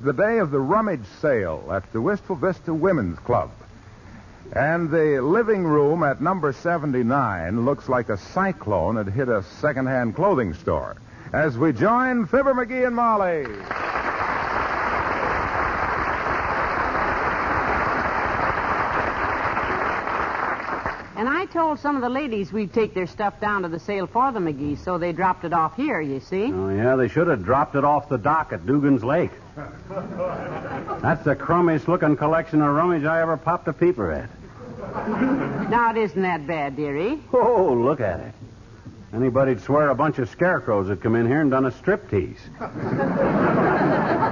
the day of the Rummage sale at the Wistful Vista Women's Club. And the living room at number 79 looks like a cyclone had hit a second-hand clothing store. As we join Fibber McGee and Molly. And I told some of the ladies we'd take their stuff down to the sale for the McGee, so they dropped it off here, you see. Oh, yeah, they should have dropped it off the dock at Dugan's Lake. That's the crummiest-looking collection of Rummage I ever popped a peeper at. Now, it isn't that bad, dearie. Oh, look at it. Anybody'd swear a bunch of scarecrows had come in here and done a striptease.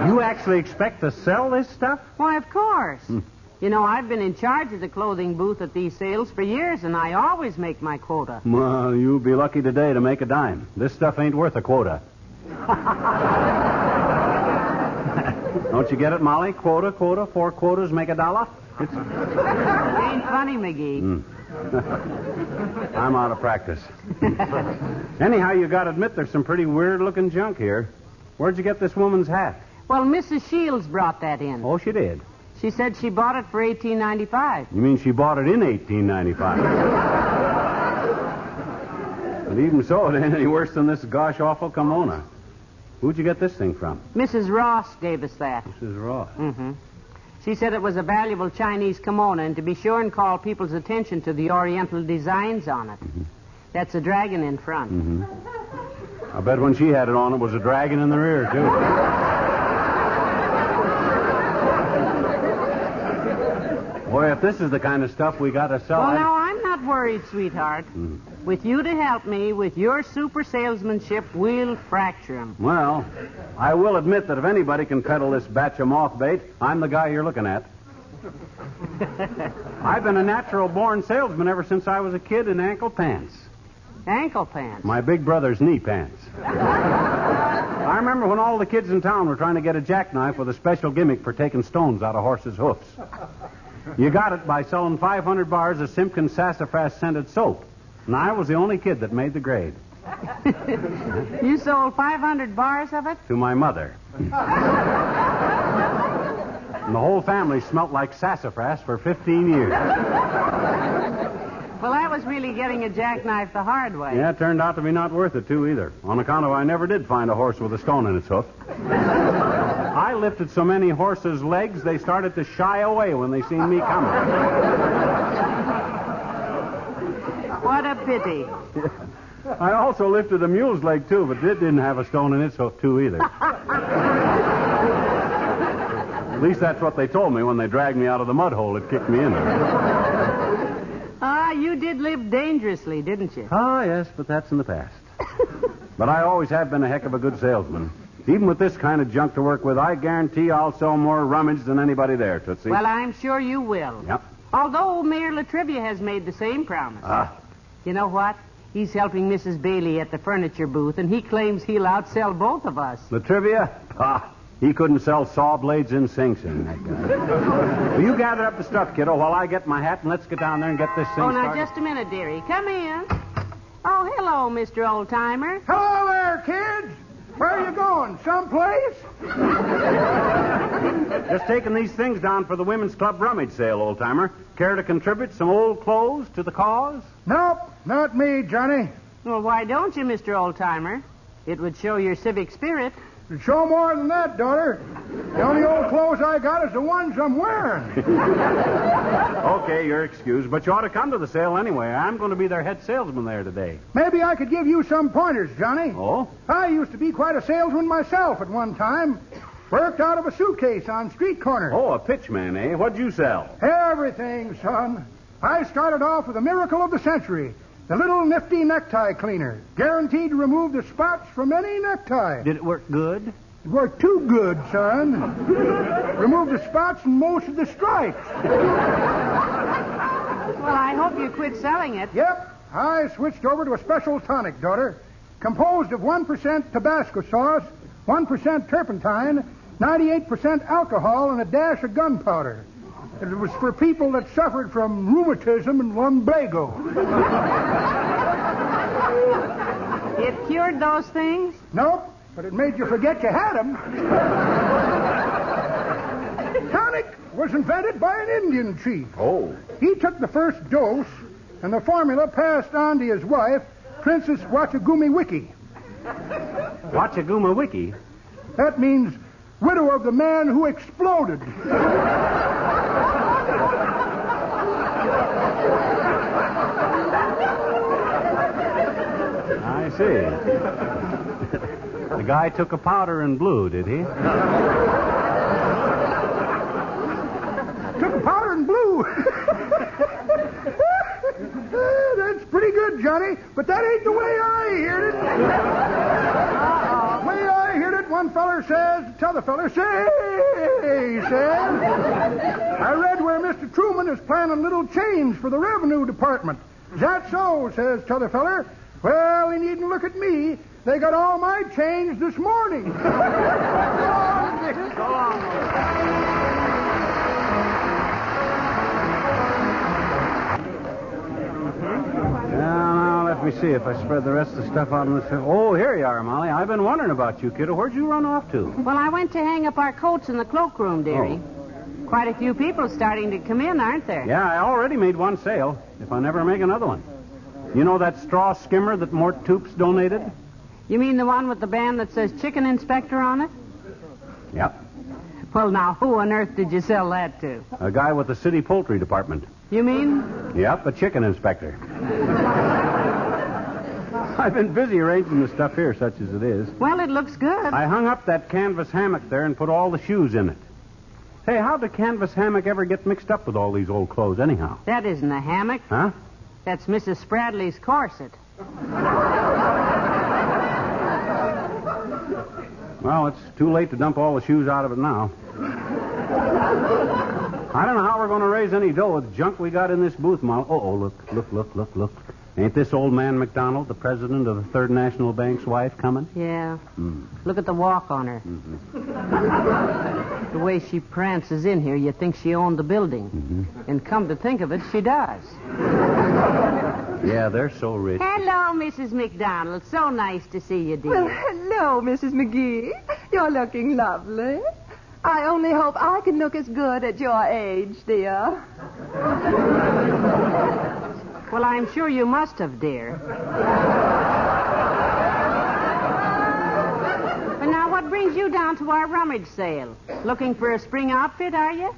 You actually expect to sell this stuff? Why, of course. You know, I've been in charge of the clothing booth at these sales for years, and I always make my quota. Well, you'll be lucky today to make a dime. This stuff ain't worth a quota. Don't you get it, Molly? Quota, 4 quotas make $1. It ain't funny, McGee. I'm out of practice. Anyhow, you got to admit there's some pretty weird-looking junk here. Where'd you get this woman's hat? Well, Mrs. Shields brought that in. Oh, she did? She said she bought it for $18.95. You mean she bought it in $18.95? But even so, it ain't any worse than this gosh-awful kimono. Who'd you get this thing from? Mrs. Ross gave us that. Mrs. Ross? Mm-hmm. She said it was a valuable Chinese kimono, and to be sure and call people's attention to the oriental designs on it. Mm-hmm. That's a dragon in front. Mm-hmm. I bet when she had it on, it was a dragon in the rear, too. Boy, if this is the kind of stuff we got to sell... Well, now, I'm not worried, sweetheart. With you to help me, with your super salesmanship, we'll fracture 'em. Well, I will admit that if anybody can peddle this batch of moth bait, I'm the guy you're looking at. I've been a natural-born salesman ever since I was a kid in ankle pants. Ankle pants? My big brother's knee pants. I remember when all the kids in town were trying to get a jackknife with a special gimmick for taking stones out of horses' hoofs. You got it by selling 500 bars of Simpkins Sassafras scented soap. And I was the only kid that made the grade. You sold 500 bars of it? To my mother. And the whole family smelt like sassafras for 15 years. Well, that was really getting a jackknife the hard way. Yeah, it turned out to be not worth it, too, either. On account of I never did find a horse with a stone in its hoof. I lifted so many horses' legs, they started to shy away when they seen me coming. What a pity. I also lifted a mule's leg, too, but it didn't have a stone in its hoof, too, either. At least that's what they told me when they dragged me out of the mud hole that kicked me in there. You did live dangerously, didn't you? Oh, yes, but that's in the past. But I always have been a heck of a good salesman. Even with this kind of junk to work with, I guarantee I'll sell more Rummage than anybody there, Tootsie. Well, I'm sure you will. Yep. Although Mayor Latrivia has made the same promise. You know what? He's helping Mrs. Bailey at the furniture booth, and he claims he'll outsell both of us. Latrivia? He couldn't sell saw blades in Sing Sing, that guy. Well, you gather up the stuff, kiddo, while I get my hat, and let's get down there and get this thing started. Oh, now, just a minute, dearie. Come in. Oh, hello, Mr. Old-Timer. Hello there, kids. Where are you going? Someplace? Just taking these things down for the Women's Club Rummage sale, old-timer. Care to contribute some old clothes to the cause? Nope, not me, Johnny. Well, why don't you, Mr. Old-Timer? It would show your civic spirit. It'd show more than that, daughter. The only old clothes I got is the ones I'm wearing. Okay, you're excused, but you ought to come to the sale anyway. I'm going to be their head salesman there today. Maybe I could give you some pointers, Johnny. Oh? I used to be quite a salesman myself at one time. Worked out of a suitcase on street corners. Oh, a pitchman, eh? What'd you sell? Everything, son. I started off with the miracle of the century. The little nifty necktie cleaner. Guaranteed to remove the spots from any necktie. Did it work good? It worked too good, son. Removed the spots and most of the stripes. Well, I hope you quit selling it. Yep. I switched over to a special tonic, daughter. Composed of 1% Tabasco sauce, 1% turpentine, 98% alcohol, and a dash of gunpowder. It was for people that suffered from rheumatism and lumbago. It cured those things? Nope, but it made you forget you had them. was invented by an Indian chief. Oh. He took the first dose, and the formula passed on to his wife, Princess Wachagumi-Wiki. Wachaguma-Wiki? That means widow of the man who exploded. I see. The guy took a powder and blue, did he? Took a powder and blue. That's pretty good, Johnny, but that ain't the way I heard it. The way I heard it, one feller says, t'other feller say, says. I read where Mr. Truman is planning a little change for the revenue department. Is that so, says t'other feller. Well, he needn't look at me. They got all my change this morning. So long, Dick. So long. Now, let me see if I spread the rest of the stuff out on this. Oh, here you are, Molly. I've been wondering about you, kiddo. Where'd you run off to? Well, I went to hang up our coats in the cloakroom, dearie. Oh. Quite a few people starting to come in, aren't there? Yeah, I already made one sale. If I never make another one. You know that straw skimmer that Mort Toops donated? You mean the one with the band that says Chicken Inspector on it? Yep. Well, now, who on earth did you sell that to? A guy with the city poultry department. You mean? Yep, a chicken inspector. I've been busy arranging the stuff here, such as it is. Well, it looks good. I hung up that canvas hammock there and put all the shoes in it. Hey, how'd the canvas hammock ever get mixed up with all these old clothes, anyhow? That isn't a hammock. Huh? That's Mrs. Spradley's corset. Well, it's too late to dump all the shoes out of it now. I don't know how we're going to raise any dough with junk we got in this booth, Molly. Oh, look. Ain't this old man McDonald, the president of the Third National Bank's wife, coming? Yeah. Look at the walk on her. The way she prances in here, you think she owned the building. And come to think of it, she does. Yeah, they're so rich. Hello, Mrs. McDonald. So nice to see you, dear. Well, hello, Mrs. McGee. You're looking lovely. I only hope I can look as good at your age, dear. Well, I'm sure you must have, dear. But now, what brings you down to our rummage sale? Looking for a spring outfit, are you?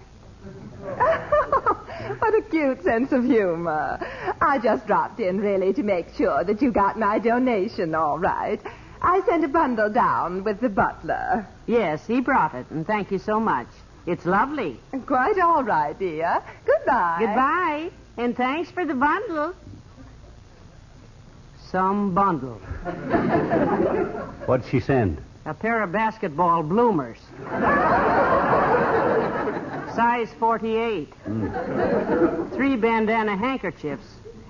What a cute sense of humor. I just dropped in, really, to make sure that you got my donation all right. I sent a bundle down with the butler. Yes, he brought it, and thank you so much. It's lovely. Quite all right, dear. Goodbye. Goodbye, and thanks for the bundle. Some bundle. What'd she send? A pair of basketball bloomers. Size 48. 3 bandana handkerchiefs,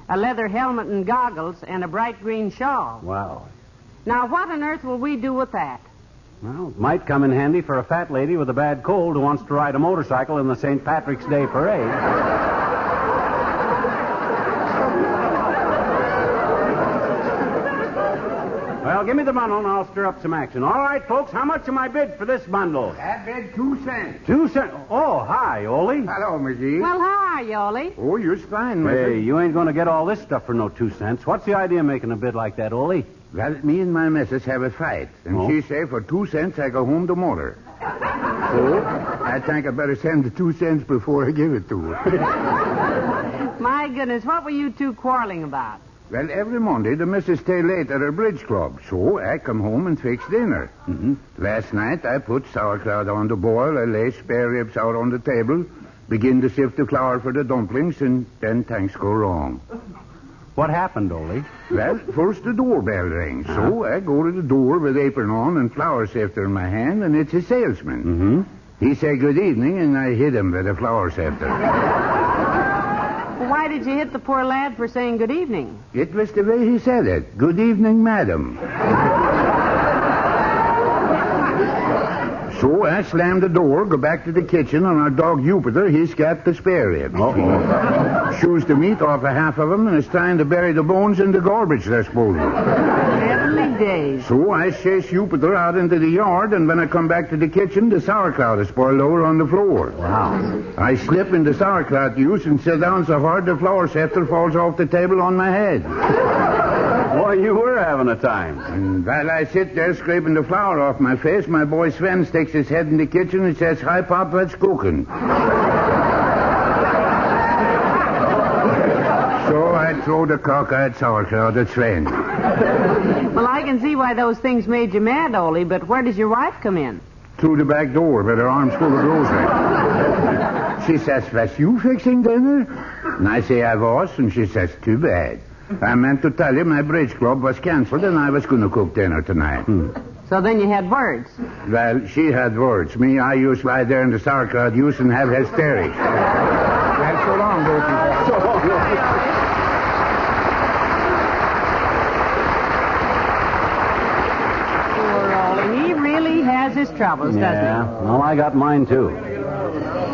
a leather helmet and goggles, and a bright green shawl. Wow. Now, what on earth will we do with that? Well, it might come in handy for a fat lady with a bad cold who wants to ride a motorcycle in the St. Patrick's Day parade. Well, give me the bundle and I'll stir up some action. All right, folks, how much am I bid for this bundle? That bid 2 cents. 2 cents. Oh, hi, Ole. Hello, McGee. Well, how are you, Ollie? Oh, you're fine, Hey, mister. you ain't going to get all this stuff for no 2 cents. What's the idea of making a bid like that, Ole? Well, me and my missus have a fight. And Oh? she say for 2 cents I go home to motor. So, I think I better send the 2 cents before I give it to her. My goodness, what were you two quarreling about? Well, every Monday the missus stay late at her bridge club. So, I come home and fix dinner. Last night I put sauerkraut on the boil. I lay spare ribs out on the table. Begin to sift the flour for the dumplings, and then things go wrong. What happened, Ole? Well, first the doorbell rings. So I go to the door with apron on and flour sifter in my hand, and it's a salesman. He say good evening, and I hit him with a flour sifter. Well, why did you hit the poor lad for saying good evening? It was the way he said it. Good evening, madam. So I slammed the door, go back to the kitchen, and our dog Jupiter, he scapped the spare ribs. Shoes the meat off a half of them and is trying to bury the bones in the garbage disposal. Heavenly days. So I chased Jupiter out into the yard, and when I come back to the kitchen, the sauerkraut is spoiled over on the floor. Wow. I slip in the sauerkraut juice and sit down so hard the flour scepter falls off the table on my head. Boy, you were having a time. And while I sit there scraping the flour off my face, my boy Sven sticks his head in the kitchen and says, "Hi, Pop, what's cooking?" So I throw the cockeyed sauerkraut at Sven. Well, I can see why those things made you mad, Ole, but where does your wife come in? Through the back door with her arms full of groceries. She says, "Was you fixing dinner?" And I say I was, and she says, "Too bad. I meant to tell you my bridge club was canceled and I was going to cook dinner tonight." So then you had words. Well, she had words. Me, I used to lie there in the sauerkraut juice and have hysterics. Well, so long, Bertie. So long. Poor Ole. He really has his troubles, doesn't Yeah, well, I got mine, too.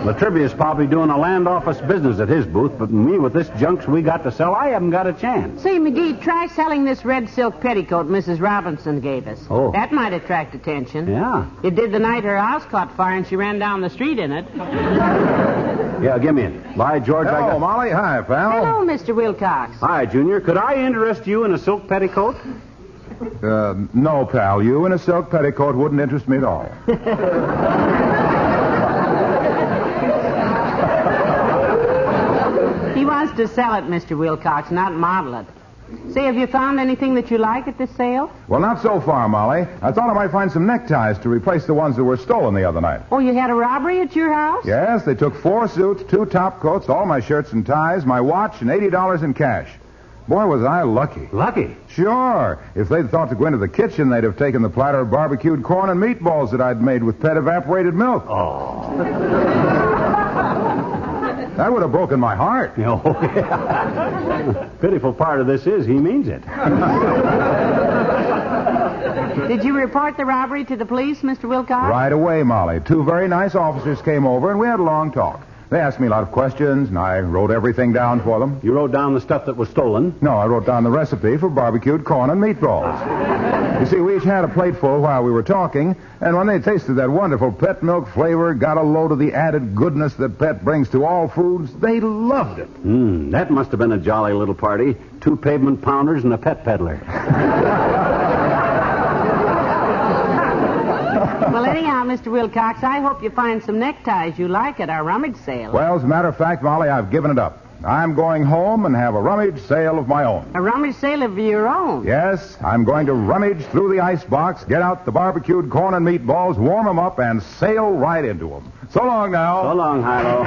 Latrivia's probably doing a land office business at his booth, but me with this junks we got to sell, I haven't got a chance. he? Say, McGee, try selling this red silk petticoat Mrs. Robinson gave us. Oh. That might attract attention. Yeah. It did the night her house caught fire and she ran down the street in it. Yeah, give me it. By George, I Hello, got... Molly. Hi, pal. Hello, Mr. Wilcox. Hi, Junior. Could I interest you in a silk petticoat? No, pal. You in a silk petticoat wouldn't interest me at all. He wants to sell it, Mr. Wilcox, not model it. Say, have you found anything that you like at this sale? Well, not so far, Molly. I thought I might find some neckties to replace the ones that were stolen the other night. Oh, you had a robbery at your house? Yes, they took 4 suits, 2 top coats, all my shirts and ties, my watch, and $80 in cash. Boy, was I lucky. Lucky. Sure. If they'd thought to go into the kitchen, they'd have taken the platter of barbecued corn and meatballs that I'd made with pet evaporated milk. Oh. That would have broken my heart. Oh, yeah. Pitiful part of this is he means it. Did you report the robbery to the police, Mr. Wilcox? Right away, Molly. 2 very nice officers came over, and we had a long talk. They asked me a lot of questions, and I wrote everything down for them. You wrote down the stuff that was stolen? No, I wrote down the recipe for barbecued corn and meatballs. You see, we each had a plateful while we were talking, and when they tasted that wonderful pet milk flavor, got a load of the added goodness that pet brings to all foods, they loved it. That must have been a jolly little party. 2 pavement pounders and a pet peddler. Well, anyhow, Mr. Wilcox, I hope you find some neckties you like at our rummage sale. Well, as a matter of fact, Molly, I've given it up. I'm going home and have a rummage sale of my own. A rummage sale of your own? Yes, I'm going to rummage through the icebox, get out the barbecued corn and meatballs, warm them up, and sail right into them. So long now. So long, Hilo.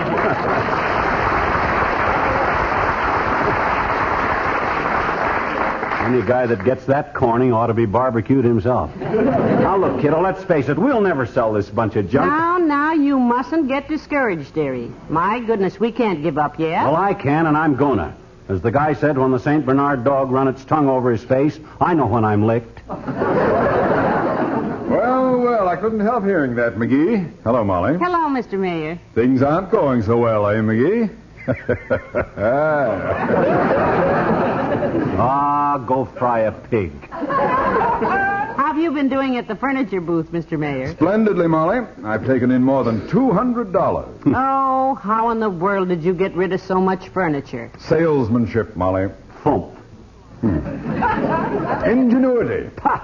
Any guy that gets that corning ought to be barbecued himself. Now, look, kiddo, let's face it. We'll never sell this bunch of junk. Now, you mustn't get discouraged, dearie. My goodness, we can't give up yet. Well, I can, and I'm gonna. As the guy said when the St. Bernard dog run its tongue over his face, I know when I'm licked. Well, I couldn't help hearing that, McGee. Hello, Molly. Hello, Mr. Mayor. Things aren't going so well, eh, McGee? Go fry a pig. How have you been doing at the furniture booth, Mr. Mayor? Splendidly, Molly. I've taken in more than $200. Oh, how in the world did you get rid of so much furniture? Salesmanship, Molly. Thump. Ingenuity. Pah!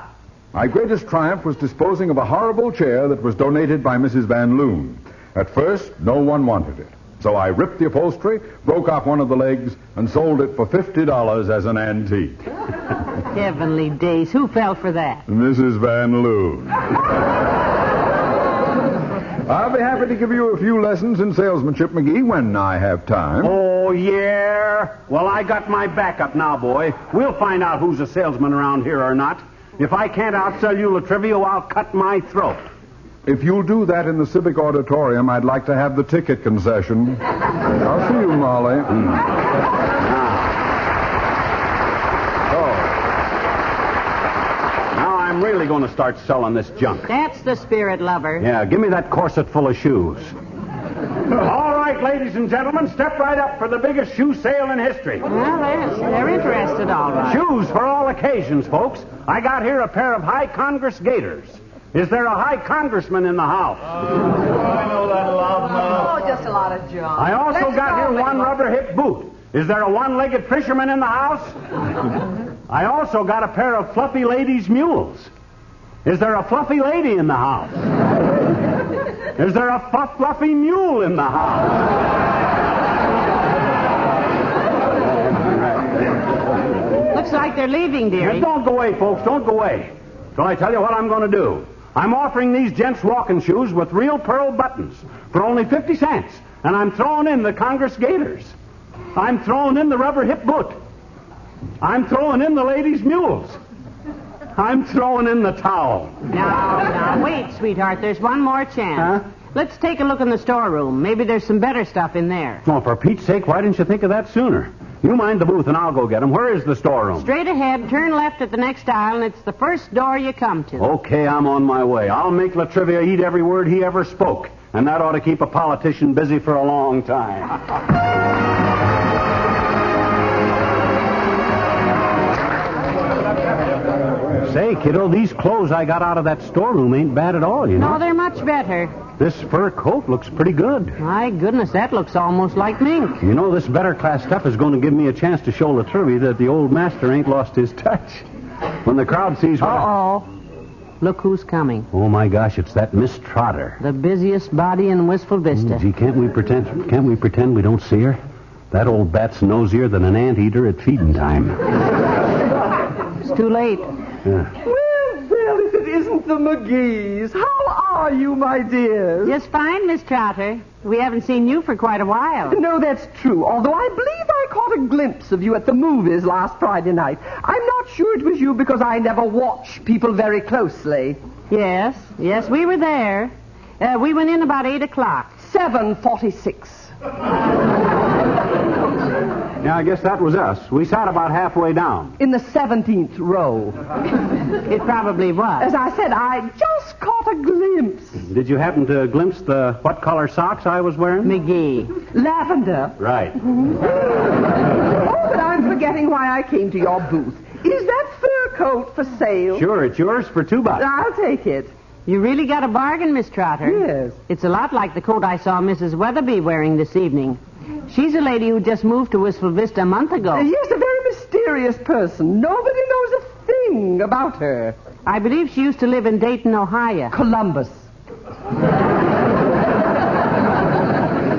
My greatest triumph was disposing of a horrible chair that was donated by Mrs. Van Loon. At first, no one wanted it. So I ripped the upholstery, broke off one of the legs, and sold it for $50 as an antique. Heavenly days. Who fell for that? Mrs. Van Loon. I'll be happy to give you a few lessons in salesmanship, McGee, when I have time. Oh, yeah? Well, I got my backup now, boy. We'll find out who's a salesman around here or not. If I can't outsell you Latrivia, I'll cut my throat. If you'll do that in the Civic Auditorium, I'd like to have the ticket concession. I'll see you, Molly. Now I'm I'm really going to start selling this junk. That's the spirit, lover. Yeah, give me that corset full of shoes. All right, ladies and gentlemen, step right up for the biggest shoe sale in history. Well, they're interested, all right. Shoes for all occasions, folks. I got here a pair of high Congress gaiters. Is there a high congressman in the house? I know that loud. Oh, just a lot of junk. I also Let's got go, here one rubber hip boot. Is there a one-legged fisherman in the house? I also got a pair of fluffy ladies' mules. Is there a fluffy lady in the house? Is there a fluffy mule in the house? Looks like they're leaving, dearie. Don't go away, folks. Don't go away. So I tell you what I'm going to do. I'm offering these gents' walking shoes with real pearl buttons for only 50 cents. And I'm throwing in the Congress gaiters. I'm throwing in the rubber hip boot. I'm throwing in the ladies' mules. I'm throwing in the towel. Now, wait, sweetheart. There's one more chance. Huh? Let's take a look in the storeroom. Maybe there's some better stuff in there. Oh, for Pete's sake, why didn't you think of that sooner? You mind the booth and I'll go get them. Where is the storeroom? Straight ahead, turn left at the next aisle, and it's the first door you come to. Okay, I'm on my way. I'll make Latrivia eat every word he ever spoke. And that ought to keep a politician busy for a long time. Say, kiddo, these clothes I got out of that storeroom ain't bad at all, you know. No, they're much better. This fur coat looks pretty good. My goodness, that looks almost like mink. You know, this better class stuff is going to give me a chance to show Latrivia that the old master ain't lost his touch. When the crowd sees what... Uh-oh. Look who's coming. Oh, my gosh, it's that Miss Trotter. The busiest body in Wistful Vista. Gee, can't we pretend we don't see her? That old bat's nosier than an anteater at feeding time. It's too late. Yeah. Well, if it isn't the McGees. How are you, my dears? Just fine, Miss Trotter. We haven't seen you for quite a while. No, that's true. Although I believe I caught a glimpse of you at the movies last Friday night. I'm not sure it was you because I never watch people very closely. Yes, we were there. We went in about 8 o'clock. 7:46. Yeah, I guess that was us. We sat about halfway down. In the 17th row. It probably was. As I said, I just caught a glimpse. Did you happen to glimpse the what color socks I was wearing? McGee. Lavender. Right. Oh, but I'm forgetting why I came to your booth. Is that fur coat for sale? Sure, it's yours for $2. I'll take it. You really got a bargain, Miss Trotter. Yes. It's a lot like the coat I saw Mrs. Weatherby wearing this evening. She's a lady who just moved to Wistful Vista a month ago. Yes, a very mysterious person. Nobody knows a thing about her. I believe she used to live in Dayton, Ohio. Columbus.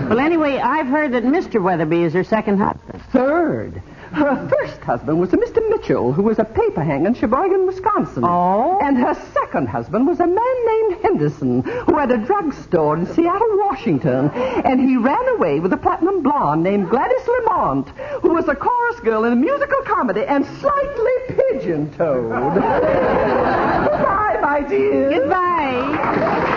Well, anyway, I've heard that Mr. Weatherby is her second husband. Third. Her first husband was a Mr. Mitchell, who was a paper hanger in Sheboygan, Wisconsin. Oh? And her second husband was a man named Henderson, who had a drugstore in Seattle, Washington. And he ran away with a platinum blonde named Gladys Lamont, who was a chorus girl in a musical comedy and slightly pigeon-toed. Goodbye, my dear. Goodbye.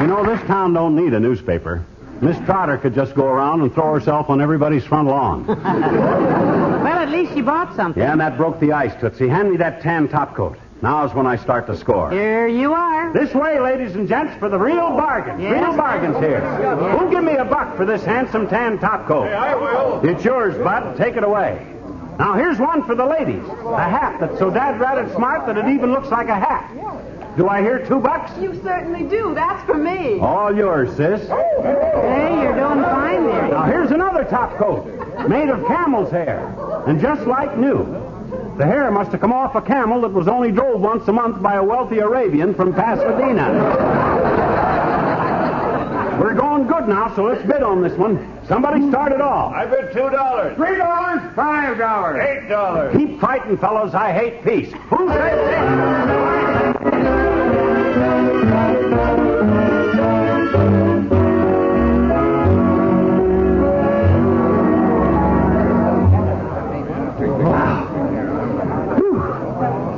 You know, this town don't need a newspaper. Miss Trotter could just go around and throw herself on everybody's front lawn. Well, at least she bought something. Yeah, and that broke the ice, Tootsie. Hand me that tan topcoat. Now's when I start to score. Here you are. This way, ladies and gents, for the real bargains. Yes. Real bargains here. Who'll give me $1 for this handsome tan topcoat? Hey, I will. It's yours, Bud. Take it away. Now, here's one for the ladies. A hat that's so dad-ratted smart that it even looks like a hat. Do I hear $2? You certainly do. That's for me. All yours, sis. Hey, you're doing fine there. Now, here's another top coat, made of camel's hair, and just like new. The hair must have come off a camel that was only drove once a month by a wealthy Arabian from Pasadena. We're going good now, so let's bid on this one. Somebody start it off. I bid $2. $3, $5. $8. Keep fighting, fellows. I hate peace. Who says it?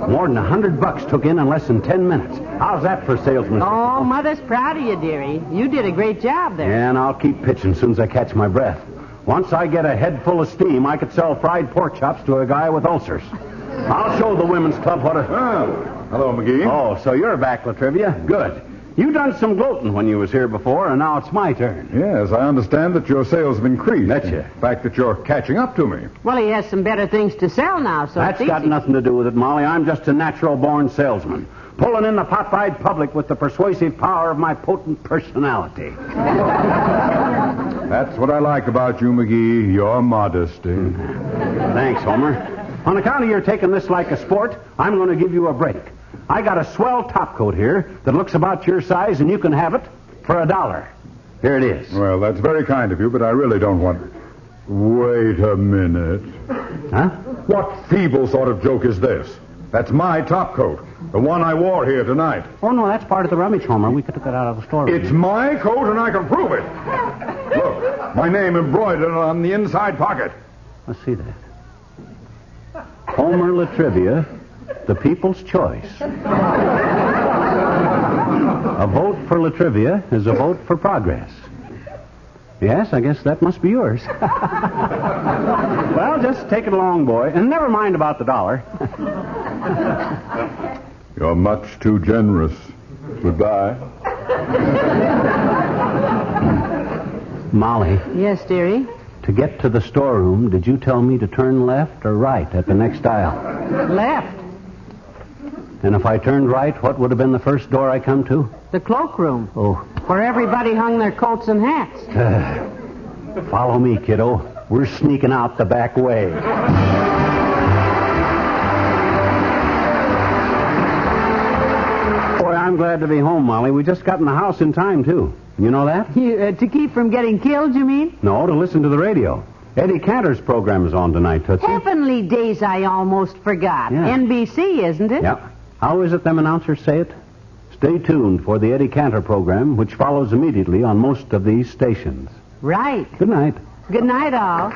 More than $100 took in less than 10 minutes. How's that for salesmanship? Oh, Mother's proud of you, dearie. You did a great job there. Yeah, and I'll keep pitching as soon as I catch my breath. Once I get a head full of steam, I could sell fried pork chops to a guy with ulcers. I'll show the women's club what a... Hello, McGee. Oh, so you're back, Latrivia. Good. You done some gloating when you was here before, and now it's my turn. Yes, I understand that your sales have increased. Betcha. In fact, that you're catching up to me. Well, he has some better things to sell now, so That's it's got easy. nothing to do with it, Molly. I'm just a natural-born salesman, pulling in the pot-eyed public with the persuasive power of my potent personality. That's what I like about you, McGee, your modesty. Thanks, Homer. On account of your taking this like a sport, I'm going to give you a break. I got a swell topcoat here that looks about your size, and you can have it for $1. Here it is. Well, that's very kind of you, but I really don't want... Wait a minute. Huh? What feeble sort of joke is this? That's my topcoat, the one I wore here tonight. Oh, no, that's part of the Rummage, Homer. We took it out of the store. It's my coat, and I can prove it. Look, my name embroidered on the inside pocket. Let's see that. Homer Latrivia, the people's choice. A vote for Latrivia is a vote for progress. Yes, I guess that must be yours. Well, just take it along, boy, and never mind about the $1. You're much too generous. Goodbye. Molly, Yes, dearie. to get to the storeroom, did you tell me to turn left or right at the next aisle? Left. And if I turned right, what would have been the first door I come to? The cloakroom, Oh, where everybody hung their coats and hats. follow me, kiddo. We're sneaking out the back way. Boy, I'm glad to be home, Molly. We just got in the house in time, too. You know that? To keep from getting killed, you mean? No, to listen to the radio. Eddie Cantor's program is on tonight, Tootsie. Heavenly days, I almost forgot. Yeah. NBC, isn't it? Yeah. How is it them announcers say it? Stay tuned for the Eddie Cantor program, which follows immediately on most of these stations. Right. Good night. Good night, all.